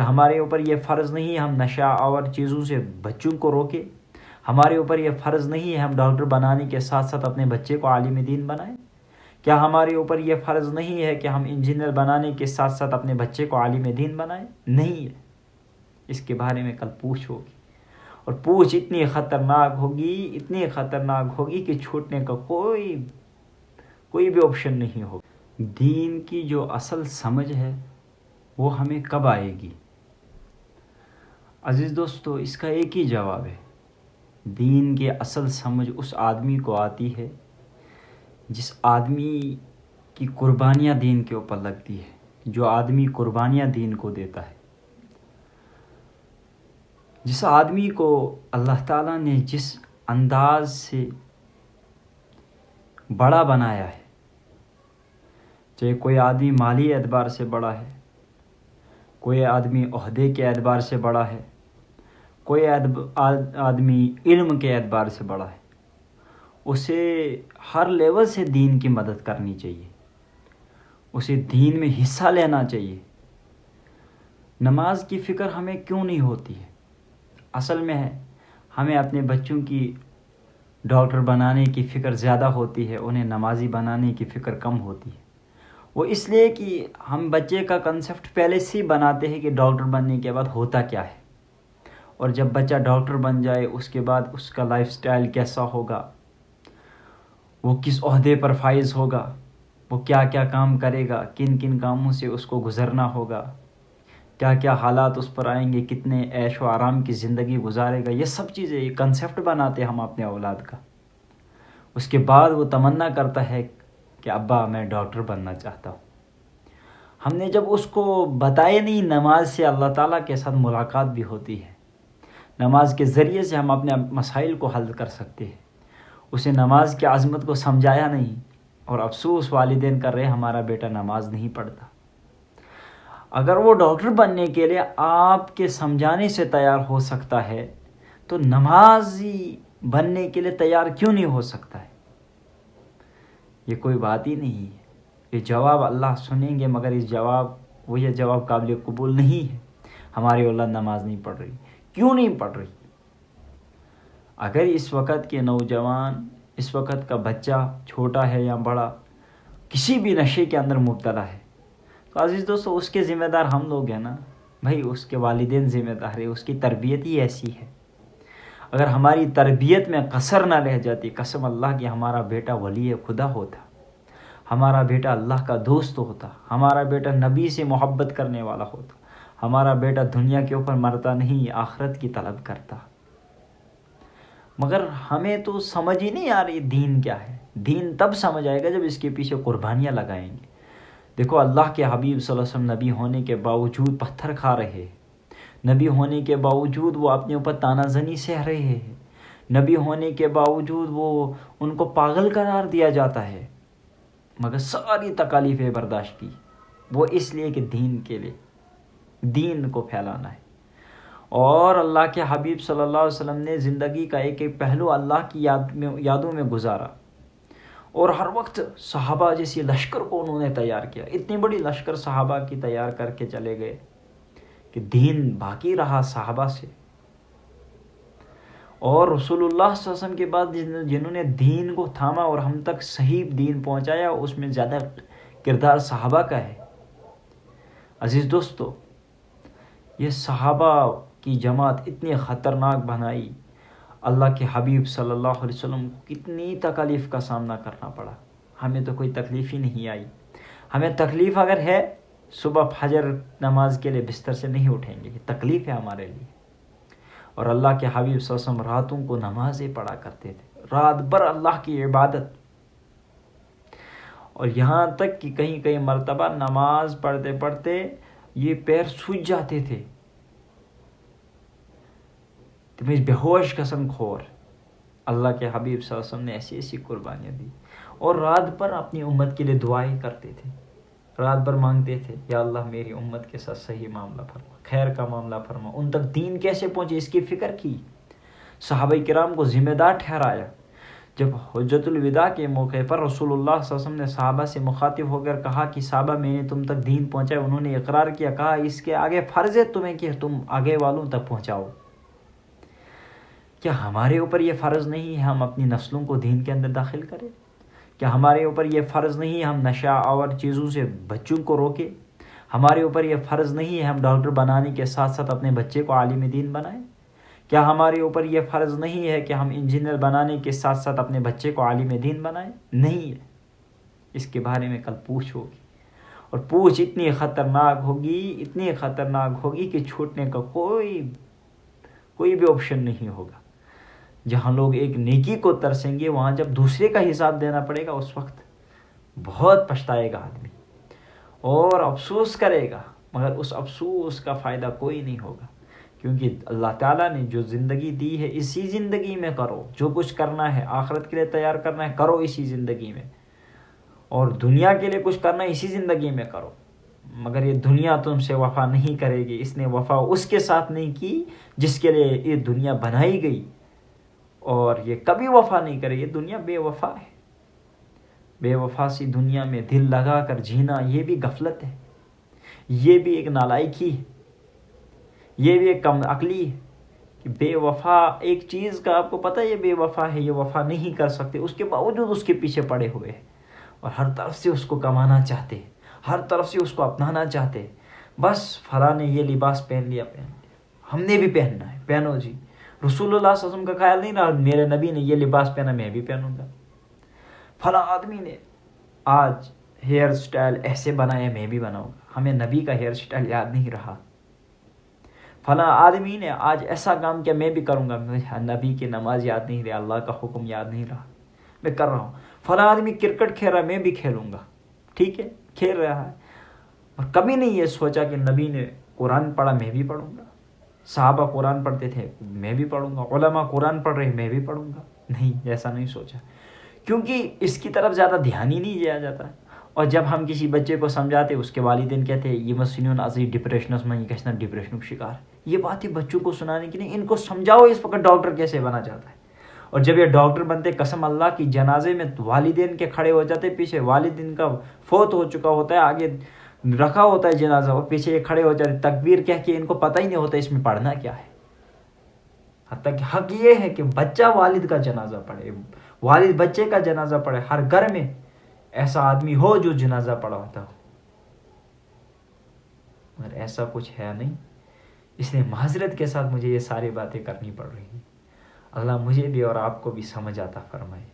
ہمارے اوپر یہ فرض نہیں ہے ہم نشہ اور چیزوں سے بچوں کو روکیں. ہمارے اوپر یہ فرض نہیں ہے ہم ڈاکٹر بنانے کے ساتھ ساتھ اپنے بچے کو عالم دین بنائیں. کیا ہمارے اوپر یہ فرض نہیں ہے کہ ہم انجینئر بنانے کے ساتھ ساتھ اپنے بچے کو عالم دین بنائیں؟ نہیں ہے. اس کے بارے میں کل پوچھ ہوگی، اور پوچھ اتنی خطرناک ہوگی کہ چھوٹنے کا کوئی بھی آپشن نہیں ہوگا. دین کی جو اصل سمجھ ہے وہ ہمیں کب آئے گی؟ عزیز دوستو، اس کا ایک ہی جواب ہے. دین کی اصل سمجھ اس آدمی کو آتی ہے جس آدمی کی قربانیاں دین کے اوپر لگتی ہے، جو آدمی قربانیاں دین کو دیتا ہے، جس آدمی کو اللہ تعالیٰ نے جس انداز سے بڑا بنایا ہے. چاہے کوئی آدمی مالی اعتبار سے بڑا ہے، کوئی آدمی عہدے کے اعتبار سے بڑا ہے، کوئی آدمی علم کے اعتبار سے بڑا ہے، اسے ہر لیول سے دین کی مدد کرنی چاہیے، اسے دین میں حصہ لینا چاہیے. نماز کی فکر ہمیں کیوں نہیں ہوتی ہے؟ اصل میں ہمیں اپنے بچوں کی ڈاکٹر بنانے کی فکر زیادہ ہوتی ہے، انہیں نمازی بنانے کی فکر کم ہوتی ہے. وہ اس لیے کہ ہم بچے کا کنسیپٹ پہلے سے ہی بناتے ہیں کہ ڈاکٹر بننے کے بعد ہوتا کیا ہے، اور جب بچہ ڈاکٹر بن جائے اس کے بعد اس کا لائف سٹائل کیسا ہوگا، وہ کس عہدے پر فائز ہوگا، وہ کیا کیا کام کرے گا، کن کن کاموں سے اس کو گزرنا ہوگا، کیا کیا حالات اس پر آئیں گے، کتنے عیش و آرام کی زندگی گزارے گا. یہ سب چیزیں یہ کنسیپٹ بناتے ہم اپنے اولاد کا. اس کے بعد وہ تمنا کرتا ہے کہ ابا میں ڈاکٹر بننا چاہتا ہوں. ہم نے جب اس کو بتایا نہیں نماز سے اللہ تعالیٰ کے ساتھ ملاقات بھی ہوتی ہے، نماز کے ذریعے سے ہم اپنے مسائل کو حل کر سکتے ہیں، اسے نماز کی عظمت کو سمجھایا نہیں، اور افسوس والدین کر رہے ہمارا بیٹا نماز نہیں پڑھتا. اگر وہ ڈاکٹر بننے کے لیے آپ کے سمجھانے سے تیار ہو سکتا ہے تو نمازی بننے کے لیے تیار کیوں نہیں ہو سکتا ہے؟ یہ کوئی بات ہی نہیں ہے. یہ جواب اللہ سنیں گے، مگر یہ جواب قابل قبول نہیں ہے. ہماری اولاد نماز نہیں پڑھ رہی، کیوں نہیں پڑھ رہی؟ اگر اس وقت کے نوجوان، اس وقت کا بچہ چھوٹا ہے یا بڑا، کسی بھی نشے کے اندر مبتلا ہے تو عزیز دوستو اس کے ذمہ دار ہم لوگ ہیں نا بھائی. اس کے والدین ذمہ دار ہے، اس کی تربیت ہی ایسی ہے. اگر ہماری تربیت میں قصر نہ رہ جاتی، قسم اللہ کی ہمارا بیٹا ولی خدا ہوتا، ہمارا بیٹا اللہ کا دوست ہوتا، ہمارا بیٹا نبی سے محبت کرنے والا ہوتا، ہمارا بیٹا دنیا کے اوپر مرتا نہیں، آخرت کی طلب کرتا. مگر ہمیں تو سمجھ ہی نہیں آ رہی دین کیا ہے. دین تب سمجھ آئے گا جب اس کے پیچھے قربانیاں لگائیں گے. دیکھو اللہ کے حبیب صلی اللہ علیہ وسلم نبی ہونے کے باوجود پتھر کھا رہے ہیں، نبی ہونے کے باوجود وہ اپنے اوپر تانا زنی سہ رہے ہیں، نبی ہونے کے باوجود وہ ان کو پاگل قرار دیا جاتا ہے، مگر ساری تکالیفیں برداشت کی. وہ اس لیے کہ دین کے لیے، دین کو پھیلانا ہے. اور اللہ کے حبیب صلی اللہ علیہ وسلم نے زندگی کا ایک ایک پہلو اللہ کی یادوں میں گزارا، اور ہر وقت صحابہ جیسی لشکر کو انہوں نے تیار کیا. اتنی بڑی لشکر صحابہ کی تیار کر کے چلے گئے کہ دین باقی رہا صحابہ سے. اور رسول اللہ صلی اللہ علیہ وسلم کے بعد جنہوں نے دین کو تھاما اور ہم تک صحیح دین پہنچایا، اس میں زیادہ کردار صحابہ کا ہے. عزیز دوستو، یہ صحابہ کی جماعت اتنی خطرناک بنائی، اللہ کے حبیب صلی اللہ علیہ وسلم کو کتنی تکلیف کا سامنا کرنا پڑا. ہمیں تو کوئی تکلیف ہی نہیں آئی. ہمیں تکلیف اگر ہے صبح فجر نماز کے لیے بستر سے نہیں اٹھیں گے، یہ تکلیف ہے ہمارے لیے. اور اللہ کے حبیب صلی اللہ علیہ وسلم راتوں کو نمازیں پڑھا کرتے تھے، رات بھر اللہ کی عبادت. اور یہاں تک کہ کہیں مرتبہ نماز پڑھتے پڑھتے یہ پیر سوج جاتے تھے، تمہیں بے ہوش قسم کھور. اللہ کے حبیب صلی اللہ علیہ وسلم نے ایسی ایسی قربانیاں دی، اور رات بھر اپنی امت کے لیے دعائیں کرتے تھے، رات بھر مانگتے تھے یا اللہ میری امت کے ساتھ صحیح معاملہ فرما، خیر کا معاملہ فرما. ان تک دین کیسے پہنچے اس کی فکر کی، صحابہ کرام کو ذمہ دار ٹھہرایا. جب حجۃ الوداع کے موقع پر رسول اللہ صلی اللہ علیہ وسلم نے صحابہ سے مخاطب ہو کر کہا کہ صحابہ میں نے تم تک دین پہنچایا، انہوں نے اقرار کیا، کہا اس کے آگے فرض ہے تمہیں کہ تم آگے والوں تک پہنچاؤ۔ کیا ہمارے اوپر یہ فرض نہیں ہے ہم اپنی نسلوں کو دین کے اندر داخل کریں؟ کیا ہمارے اوپر یہ فرض نہیں ہے ہم نشہ آور چیزوں سے بچوں کو روکیں؟ ہمارے اوپر یہ فرض نہیں ہے ہم ڈاکٹر بنانے کے ساتھ ساتھ اپنے بچے کو عالم دین بنائیں؟ کیا ہمارے اوپر یہ فرض نہیں ہے کہ ہم انجینئر بنانے کے ساتھ ساتھ اپنے بچے کو عالم دین بنائیں؟ نہیں ہے۔ اس کے بارے میں کل پوچھ ہوگی، اور پوچھ اتنی خطرناک ہوگی، اتنی خطرناک ہوگی کہ چھوٹنے کا کوئی بھی آپشن نہیں ہوگا۔ جہاں لوگ ایک نیکی کو ترسیں گے، وہاں جب دوسرے کا حساب دینا پڑے گا اس وقت بہت پچھتائے گا آدمی اور افسوس کرے گا، مگر اس افسوس کا فائدہ کوئی نہیں ہوگا، کیونکہ اللہ تعالیٰ نے جو زندگی دی ہے اسی زندگی میں کرو، جو کچھ کرنا ہے آخرت کے لیے تیار کرنا ہے کرو اسی زندگی میں، اور دنیا کے لیے کچھ کرنا ہے اسی زندگی میں کرو۔ مگر یہ دنیا تم سے وفا نہیں کرے گی، اس نے وفا اس کے ساتھ نہیں کی جس کے لیے یہ دنیا بنائی گئی، اور یہ کبھی وفا نہیں کرے۔ یہ دنیا بے وفا ہے، بے وفا سی دنیا میں دل لگا کر جینا یہ بھی غفلت ہے، یہ بھی ایک نالائکی ہے، یہ بھی ایک کم عقلی ہے کہ بے وفا ایک چیز کا آپ کو پتہ ہے یہ بے وفا ہے، یہ وفا نہیں کر سکتے، اس کے باوجود اس کے پیچھے پڑے ہوئے ہیں اور ہر طرف سے اس کو کمانا چاہتے ہیں، ہر طرف سے اس کو اپنانا چاہتے ہیں۔ بس فلاں نے یہ لباس پہن لیا ہم نے بھی پہننا ہے، پہنو جی۔ رسول اللہ صلی اللہ علیہ وسلم کا خیال نہیں رہا میرے نبی نے یہ لباس پہنا میں بھی پہنوں گا، فلاں آدمی نے آج ہیئر سٹائل ایسے بنایا میں بھی بناؤں گا، ہمیں نبی کا ہیئر سٹائل یاد نہیں رہا۔ فلاں آدمی نے آج ایسا کام کیا میں بھی کروں گا، نبی کی نماز یاد نہیں رہی، اللہ کا حکم یاد نہیں رہا، میں کر رہا ہوں۔ فلاں آدمی کرکٹ کھیل رہا ہے میں بھی کھیلوں گا، ٹھیک ہے کھیل رہا ہے، اور کبھی نہیں یہ سوچا کہ نبی نے قرآن پڑھا میں بھی پڑھوں گا، صحابہ قرآن پڑھتے تھے میں بھی پڑھوں گا، علماء قرآن پڑھ رہے میں بھی پڑھوں گا، نہیں ایسا نہیں سوچا، کیونکہ اس کی طرف زیادہ دھیان ہی نہیں دیا جاتا۔ اور جب ہم کسی بچے کو سمجھاتے اس کے والدین کہتے ہیں یہ مسنون ازی ڈپریشنس میں یہ کہنا ڈپریشن کا شکار، یہ باتیں بچوں کو سنانے کی نہیں، ان کو سمجھاؤ اس وقت ڈاکٹر کیسے بنا جاتا ہے، اور جب یہ ڈاکٹر بنتے قسم اللہ کی جنازے میں والدین کے کھڑے ہو جاتے، پیچھے والدین کا فوت ہو چکا ہوتا ہے، آگے رکھا ہوتا ہے جنازہ اور پیچھے یہ کھڑے ہو جاتے تکبیر کہہ کے، ان کو پتہ ہی نہیں ہوتا اس میں پڑھنا کیا ہے۔ حتیٰ کہ حق یہ ہے کہ بچہ والد کا جنازہ پڑھے، والد بچے کا جنازہ پڑھے، ہر گھر میں ایسا آدمی ہو جو جنازہ پڑھا ہوتا ہو، مگر ایسا کچھ ہے نہیں، اس لیے معذرت کے ساتھ مجھے یہ ساری باتیں کرنی پڑ رہی ہیں۔ اللہ مجھے بھی اور آپ کو بھی سمجھ آتا فرمائے۔